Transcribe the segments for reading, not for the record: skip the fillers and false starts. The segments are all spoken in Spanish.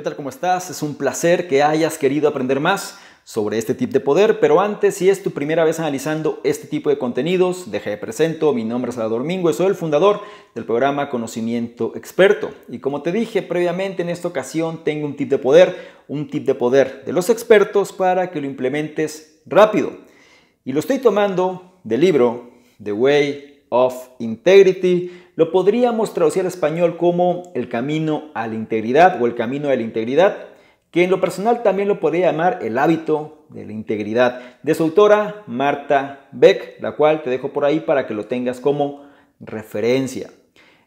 tal? ¿Cómo estás? Es un placer que hayas querido aprender más sobre este tip de poder, pero antes, si es tu primera vez analizando este tipo de contenidos, déjame presento, mi nombre es Salvador Mingo y soy el fundador del programa Conocimiento Experto. Y como te dije previamente, en esta ocasión tengo un tip de poder de los expertos para que lo implementes rápido. Y lo estoy tomando del libro The Way of Integrity. Lo podríamos traducir al español como el camino a la integridad o el camino de la integridad, que en lo personal también lo podría llamar el hábito de la integridad, de su autora Marta Beck, la cual te dejo por ahí para que lo tengas como referencia.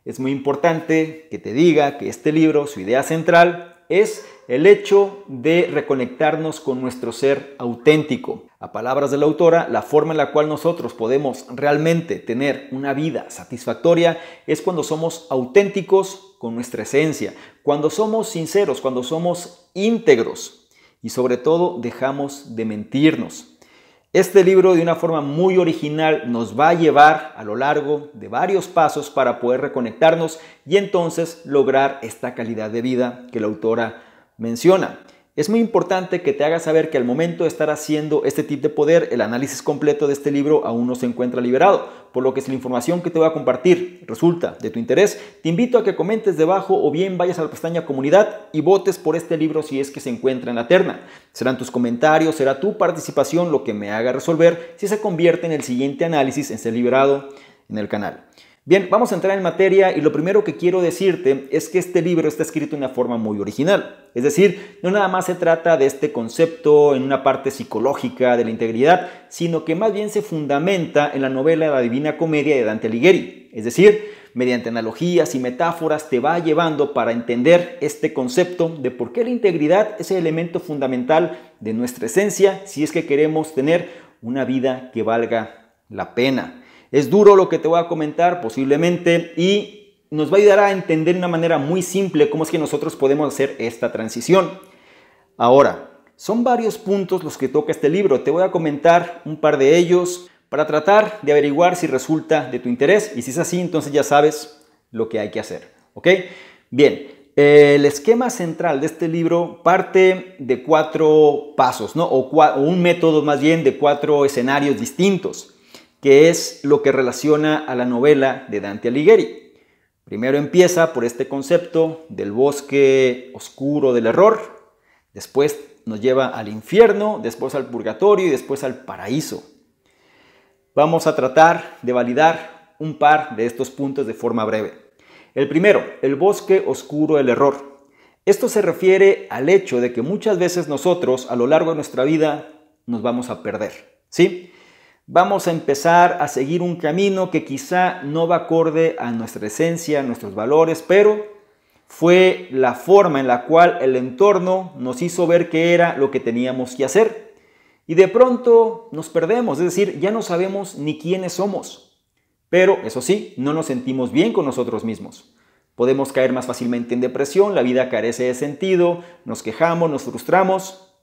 Es muy importante que te diga que este libro, su idea central es el hecho de reconectarnos con nuestro ser auténtico. A palabras de la autora, la forma en la cual nosotros podemos realmente tener una vida satisfactoria es cuando somos auténticos con nuestra esencia, cuando somos sinceros, cuando somos íntegros y sobre todo dejamos de mentirnos. Este libro, de una forma muy original, nos va a llevar a lo largo de varios pasos para poder reconectarnos y entonces lograr esta calidad de vida que la autora menciona. Es muy importante que te hagas saber que al momento de estar haciendo este tip de poder, el análisis completo de este libro aún no se encuentra liberado, por lo que si la información que te voy a compartir resulta de tu interés, te invito a que comentes debajo o bien vayas a la pestaña comunidad y votes por este libro si es que se encuentra en la terna. Serán tus comentarios, será tu participación lo que me haga resolver si se convierte en el siguiente análisis en ser liberado en el canal. Bien, vamos a entrar en materia y lo primero que quiero decirte es que este libro está escrito de una forma muy original. Es decir, no nada más se trata de este concepto en una parte psicológica de la integridad, sino que más bien se fundamenta en la novela La Divina Comedia de Dante Alighieri. Es decir, mediante analogías y metáforas te va llevando para entender este concepto de por qué la integridad es el elemento fundamental de nuestra esencia si es que queremos tener una vida que valga la pena. Es duro lo que te voy a comentar posiblemente y nos va a ayudar a entender de una manera muy simple cómo es que nosotros podemos hacer esta transición. Ahora, son varios puntos los que toca este libro. Te voy a comentar un par de ellos para tratar de averiguar si resulta de tu interés y si es así, entonces ya sabes lo que hay que hacer. ¿Ok? Bien, el esquema central de este libro parte de 4 pasos, ¿no? O un método más bien de 4 escenarios distintos, que es lo que relaciona a la novela de Dante Alighieri. Primero empieza por este concepto del bosque oscuro del error, después nos lleva al infierno, después al purgatorio y después al paraíso. Vamos a tratar de validar un par de estos puntos de forma breve. El primero, el bosque oscuro del error. Esto se refiere al hecho de que muchas veces nosotros a lo largo de nuestra vida nos vamos a perder, ¿sí? Vamos a empezar a seguir un camino que quizá no va acorde a nuestra esencia, a nuestros valores, pero fue la forma en la cual el entorno nos hizo ver que era lo que teníamos que hacer. Y de pronto nos perdemos, es decir, ya no sabemos ni quiénes somos. Pero eso sí, no nos sentimos bien con nosotros mismos. Podemos caer más fácilmente en depresión, la vida carece de sentido, nos quejamos, nos frustramos.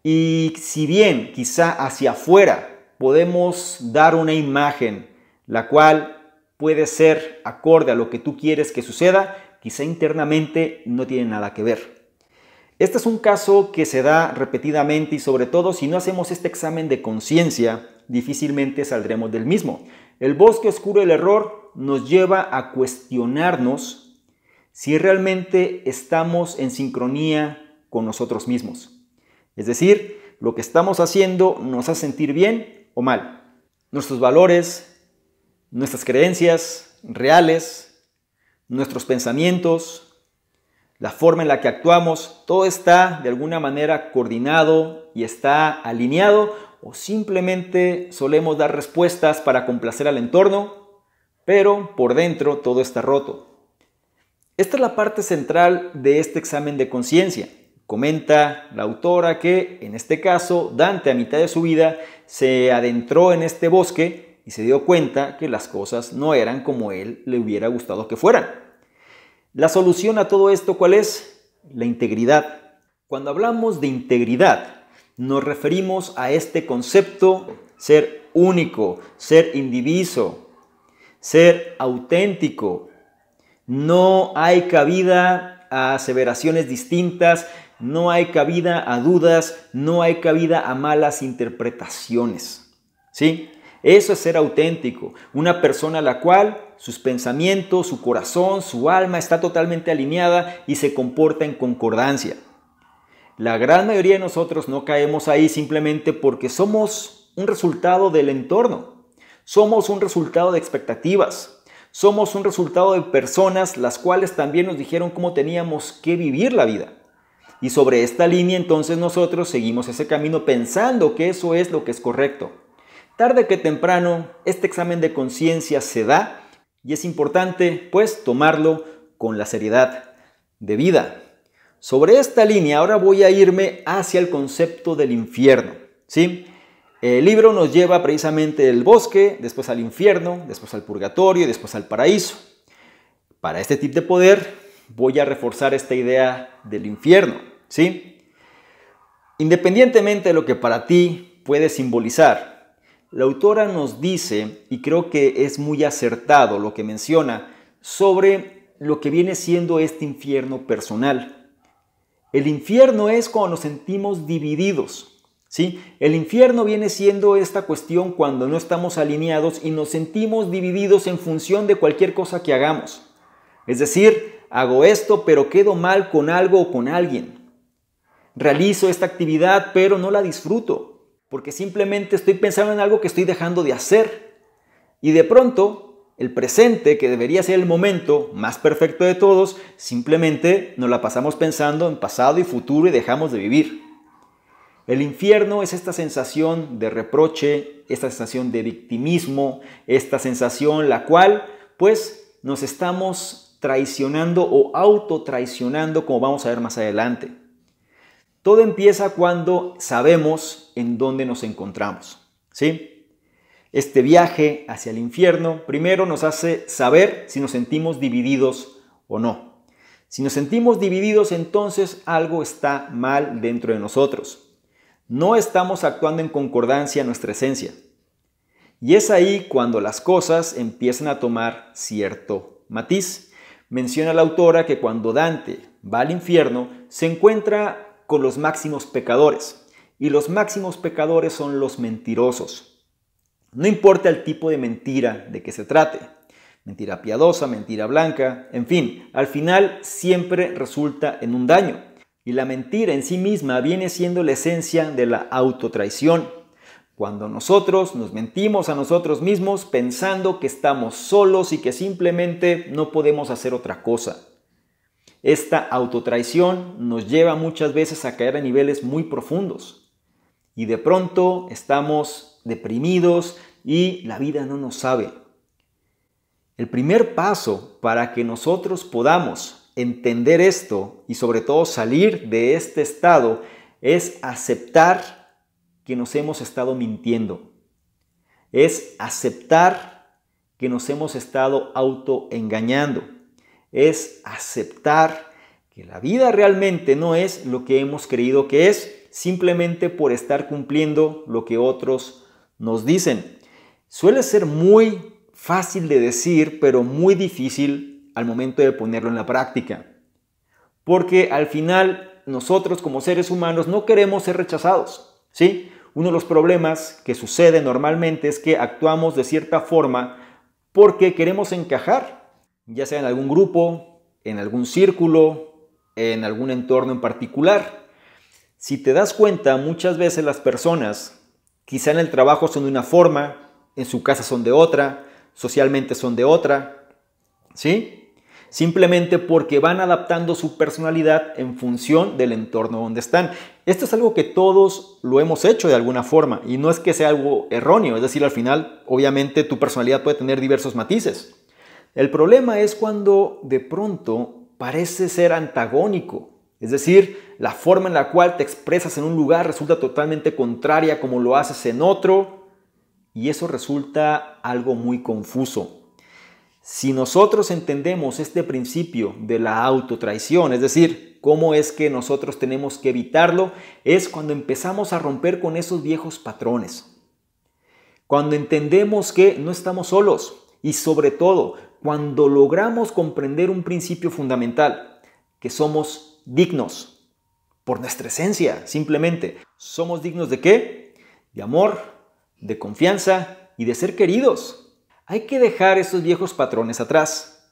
Y si bien quizá hacia afuera podemos dar una imagen la cual puede ser acorde a lo que tú quieres que suceda, quizá internamente no tiene nada que ver. Este es un caso que se da repetidamente y sobre todo si no hacemos este examen de conciencia, difícilmente saldremos del mismo. El bosque oscuro del error nos lleva a cuestionarnos si realmente estamos en sincronía con nosotros mismos. Es decir, lo que estamos haciendo nos hace sentir bien o mal. Nuestros valores, nuestras creencias reales, nuestros pensamientos, la forma en la que actuamos, todo está de alguna manera coordinado y está alineado, o simplemente solemos dar respuestas para complacer al entorno, pero por dentro todo está roto. Esta es la parte central de este examen de conciencia. Comenta la autora que, en este caso, Dante a mitad de su vida se adentró en este bosque y se dio cuenta que las cosas no eran como él le hubiera gustado que fueran. La solución a todo esto, ¿cuál es? La integridad. Cuando hablamos de integridad, nos referimos a este concepto: ser único, ser indiviso, ser auténtico. No hay cabida a aseveraciones distintas, no hay cabida a dudas, no hay cabida a malas interpretaciones. ¿Sí? Eso es ser auténtico, una persona a la cual sus pensamientos, su corazón, su alma está totalmente alineada y se comporta en concordancia. La gran mayoría de nosotros no caemos ahí simplemente porque somos un resultado del entorno, somos un resultado de expectativas, somos un resultado de personas las cuales también nos dijeron cómo teníamos que vivir la vida. Y sobre esta línea entonces nosotros seguimos ese camino pensando que eso es lo que es correcto. Tarde que temprano, este examen de conciencia se da y es importante, pues, tomarlo con la seriedad de vida. Sobre esta línea, ahora voy a irme hacia el concepto del infierno, ¿sí? El libro nos lleva precisamente del bosque, después al infierno, después al purgatorio y después al paraíso. Para este tipo de poder, voy a reforzar esta idea del infierno, ¿sí? Independientemente de lo que para ti puede simbolizar, la autora nos dice, y creo que es muy acertado lo que menciona, sobre lo que viene siendo este infierno personal. El infierno es cuando nos sentimos divididos, ¿sí? El infierno viene siendo esta cuestión cuando no estamos alineados y nos sentimos divididos en función de cualquier cosa que hagamos. Es decir, hago esto pero quedo mal con algo o con alguien. Realizo esta actividad pero no la disfruto, porque simplemente estoy pensando en algo que estoy dejando de hacer. Y de pronto, el presente, que debería ser el momento más perfecto de todos, simplemente nos la pasamos pensando en pasado y futuro y dejamos de vivir. El infierno es esta sensación de reproche, esta sensación de victimismo, esta sensación la cual, pues, nos estamos traicionando o autotraicionando, como vamos a ver más adelante. Todo empieza cuando sabemos en dónde nos encontramos, ¿sí? Este viaje hacia el infierno primero nos hace saber si nos sentimos divididos o no. Si nos sentimos divididos, entonces algo está mal dentro de nosotros. No estamos actuando en concordancia en nuestra esencia. Y es ahí cuando las cosas empiezan a tomar cierto matiz. Menciona la autora que cuando Dante va al infierno, se encuentra con los máximos pecadores, y los máximos pecadores son los mentirosos. No importa el tipo de mentira de que se trate, mentira piadosa, mentira blanca, en fin, al final siempre resulta en un daño, y la mentira en sí misma viene siendo la esencia de la autotraición. Cuando nosotros nos mentimos a nosotros mismos pensando que estamos solos y que simplemente no podemos hacer otra cosa. Esta autotraición nos lleva muchas veces a caer a niveles muy profundos y de pronto estamos deprimidos y la vida no nos sabe. El primer paso para que nosotros podamos entender esto y sobre todo salir de este estado es aceptar que nos hemos estado mintiendo. Es aceptar que nos hemos estado autoengañando. Es aceptar que la vida realmente no es lo que hemos creído que es, simplemente por estar cumpliendo lo que otros nos dicen. Suele ser muy fácil de decir, pero muy difícil al momento de ponerlo en la práctica. Porque al final nosotros como seres humanos no queremos ser rechazados, ¿sí? Uno de los problemas que sucede normalmente es que actuamos de cierta forma porque queremos encajar, ya sea en algún grupo, en algún círculo, en algún entorno en particular. Si te das cuenta, muchas veces las personas, quizá en el trabajo son de una forma, en su casa son de otra, socialmente son de otra, ¿sí? Simplemente porque van adaptando su personalidad en función del entorno donde están. Esto es algo que todos lo hemos hecho de alguna forma y no es que sea algo erróneo, es decir, al final, obviamente tu personalidad puede tener diversos matices. El problema es cuando de pronto parece ser antagónico, es decir, la forma en la cual te expresas en un lugar resulta totalmente contraria a como lo haces en otro y eso resulta algo muy confuso. Si nosotros entendemos este principio de la autotraición, es decir, cómo es que nosotros tenemos que evitarlo, es cuando empezamos a romper con esos viejos patrones. Cuando entendemos que no estamos solos y sobre todo cuando logramos comprender un principio fundamental, que somos dignos por nuestra esencia, simplemente. ¿Somos dignos de qué? De amor, de confianza y de ser queridos. Hay que dejar esos viejos patrones atrás.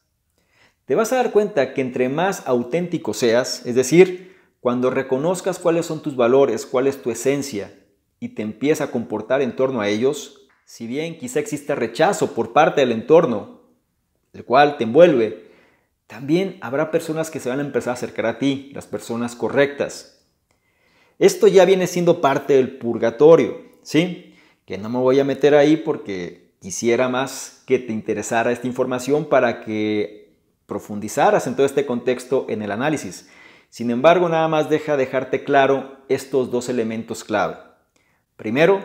Te vas a dar cuenta que entre más auténtico seas, es decir, cuando reconozcas cuáles son tus valores, cuál es tu esencia y te empiezas a comportar en torno a ellos, si bien quizá exista rechazo por parte del entorno, el cual te envuelve, también habrá personas que se van a empezar a acercar a ti, las personas correctas. Esto ya viene siendo parte del purgatorio, ¿sí? Que no me voy a meter ahí porque quisiera más que te interesara esta información para que profundizaras en todo este contexto en el análisis. Sin embargo, nada más dejarte claro estos dos elementos clave. Primero,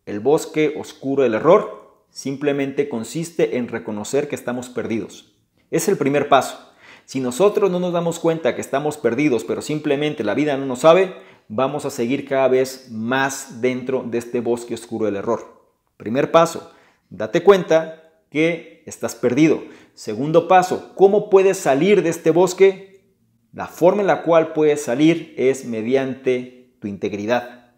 el bosque oscuro del error simplemente consiste en reconocer que estamos perdidos. Es el primer paso. Si nosotros no nos damos cuenta que estamos perdidos, pero simplemente la vida no nos sabe, vamos a seguir cada vez más dentro de este bosque oscuro del error. Primer paso, date cuenta que estás perdido. Segundo paso, ¿cómo puedes salir de este bosque? La forma en la cual puedes salir es mediante tu integridad.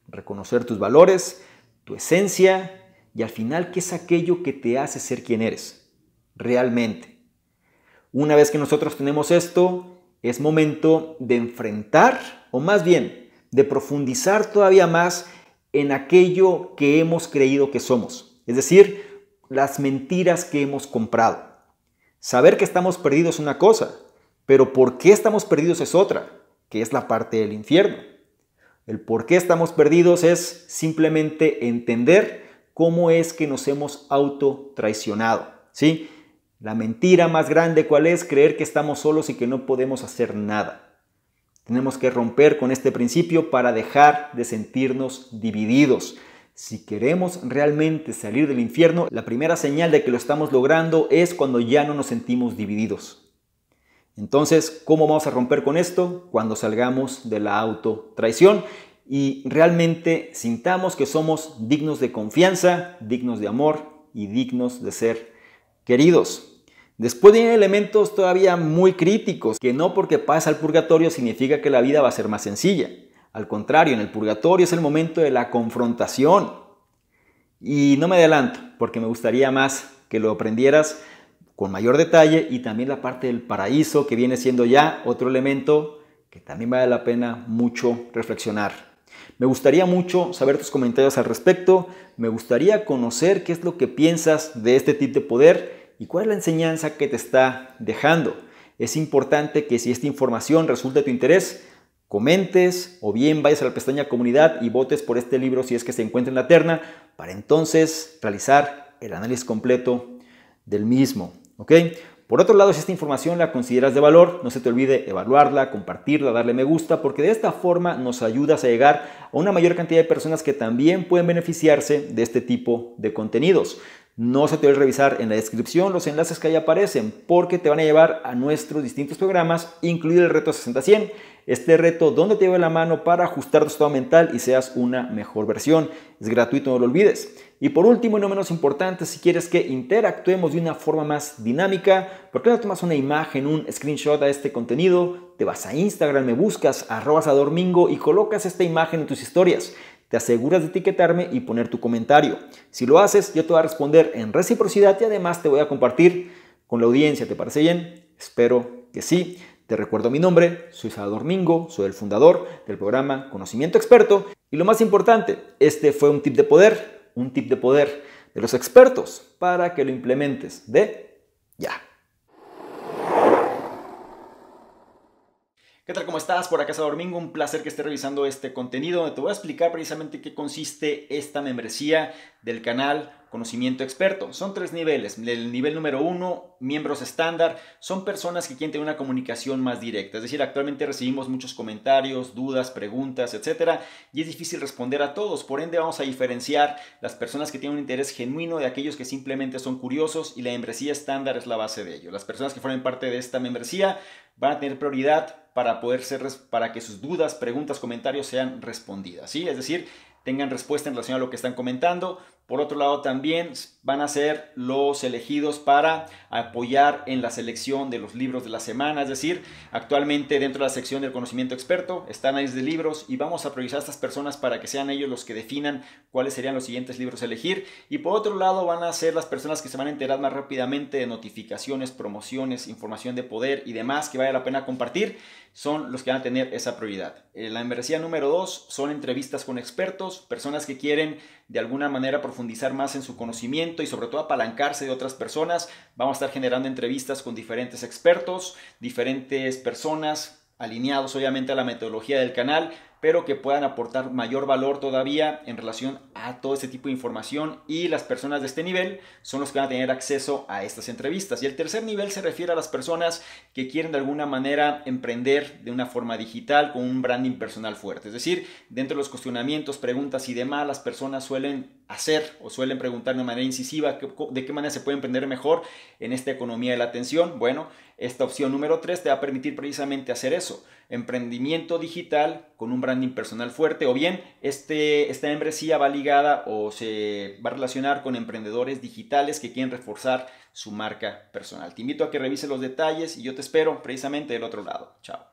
Reconocer tus valores, tu esencia y al final, ¿qué es aquello que te hace ser quien eres realmente? Una vez que nosotros tenemos esto, es momento de enfrentar, o más bien, de profundizar todavía más en aquello que hemos creído que somos. Es decir, las mentiras que hemos comprado. Saber que estamos perdidos es una cosa, pero por qué estamos perdidos es otra, que es la parte del infierno. El por qué estamos perdidos es simplemente entender cómo es que nos hemos autotraicionado, ¿sí? La mentira más grande, ¿cuál es? Creer que estamos solos y que no podemos hacer nada. Tenemos que romper con este principio para dejar de sentirnos divididos. Si queremos realmente salir del infierno, la primera señal de que lo estamos logrando es cuando ya no nos sentimos divididos. Entonces, ¿cómo vamos a romper con esto? Cuando salgamos de la autotraición y realmente sintamos que somos dignos de confianza, dignos de amor y dignos de ser queridos. Después vienen elementos todavía muy críticos, que no porque pasa al purgatorio significa que la vida va a ser más sencilla. Al contrario, en el purgatorio es el momento de la confrontación. Y no me adelanto, porque me gustaría más que lo aprendieras con mayor detalle y también la parte del paraíso, que viene siendo ya otro elemento que también vale la pena mucho reflexionar. Me gustaría mucho saber tus comentarios al respecto, me gustaría conocer qué es lo que piensas de este tipo de poder y cuál es la enseñanza que te está dejando. Es importante que si esta información resulta de tu interés, comentes o bien vayas a la pestaña comunidad y votes por este libro si es que se encuentra en la terna para entonces realizar el análisis completo del mismo. ¿Ok? Por otro lado, si esta información la consideras de valor, no se te olvide evaluarla, compartirla, darle me gusta, porque de esta forma nos ayudas a llegar a una mayor cantidad de personas que también pueden beneficiarse de este tipo de contenidos. No se te olvide revisar en la descripción los enlaces que ahí aparecen, porque te van a llevar a nuestros distintos programas, incluido el reto 60-100. Este reto donde te lleva la mano para ajustar tu estado mental y seas una mejor versión. Es gratuito, no lo olvides. Y por último y no menos importante, si quieres que interactuemos de una forma más dinámica, ¿por qué no tomas una imagen, un screenshot a este contenido? Te vas a Instagram, me buscas @sadormingo y colocas esta imagen en tus historias. Te aseguras de etiquetarme y poner tu comentario. Si lo haces, yo te voy a responder en reciprocidad y además te voy a compartir con la audiencia. ¿Te parece bien? Espero que sí. Te recuerdo mi nombre, soy Salvador Mingo, soy el fundador del programa Conocimiento Experto. Y lo más importante, este fue un tip de poder de los expertos para que lo implementes de ya. ¿Qué tal? ¿Cómo estás? Por acá Salvador Mingo, un placer que estés revisando este contenido donde te voy a explicar precisamente qué consiste esta membresía del canal Conocimiento Experto. Son 3 niveles. El nivel número 1, miembros estándar, son personas que quieren tener una comunicación más directa. Es decir, actualmente recibimos muchos comentarios, dudas, preguntas, etcétera, y es difícil responder a todos. Por ende, vamos a diferenciar las personas que tienen un interés genuino de aquellos que simplemente son curiosos, y la membresía estándar es la base de ello. Las personas que formen parte de esta membresía van a tener prioridad para que sus dudas, preguntas, comentarios sean respondidas, ¿sí? Es decir, tengan respuesta en relación a lo que están comentando. Por otro lado, también van a ser los elegidos para apoyar en la selección de los libros de la semana. Es decir, actualmente dentro de la sección del conocimiento experto están análisis de libros y vamos a priorizar a estas personas para que sean ellos los que definan cuáles serían los siguientes libros a elegir. Y por otro lado, van a ser las personas que se van a enterar más rápidamente de notificaciones, promociones, información de poder y demás que vale la pena compartir. Son los que van a tener esa prioridad. La membresía número 2 son entrevistas con expertos, personas que quieren de alguna manera profundizar más en su conocimiento y sobre todo apalancarse de otras personas. Vamos a estar generando entrevistas con diferentes expertos, diferentes personas alineados obviamente a la metodología del canal, pero que puedan aportar mayor valor todavía en relación a todo este tipo de información, y las personas de este nivel son los que van a tener acceso a estas entrevistas. Y el tercer nivel se refiere a las personas que quieren de alguna manera emprender de una forma digital con un branding personal fuerte. Es decir, dentro de los cuestionamientos, preguntas y demás, las personas suelen hacer o suelen preguntar de manera incisiva de qué manera se puede emprender mejor en esta economía de la atención. Bueno, esta opción número 3 te va a permitir precisamente hacer eso: emprendimiento digital con un branding personal fuerte, o bien esta membresía va ligada o se va a relacionar con emprendedores digitales que quieren reforzar su marca personal. Te invito a que revises los detalles y yo te espero precisamente del otro lado. Chao.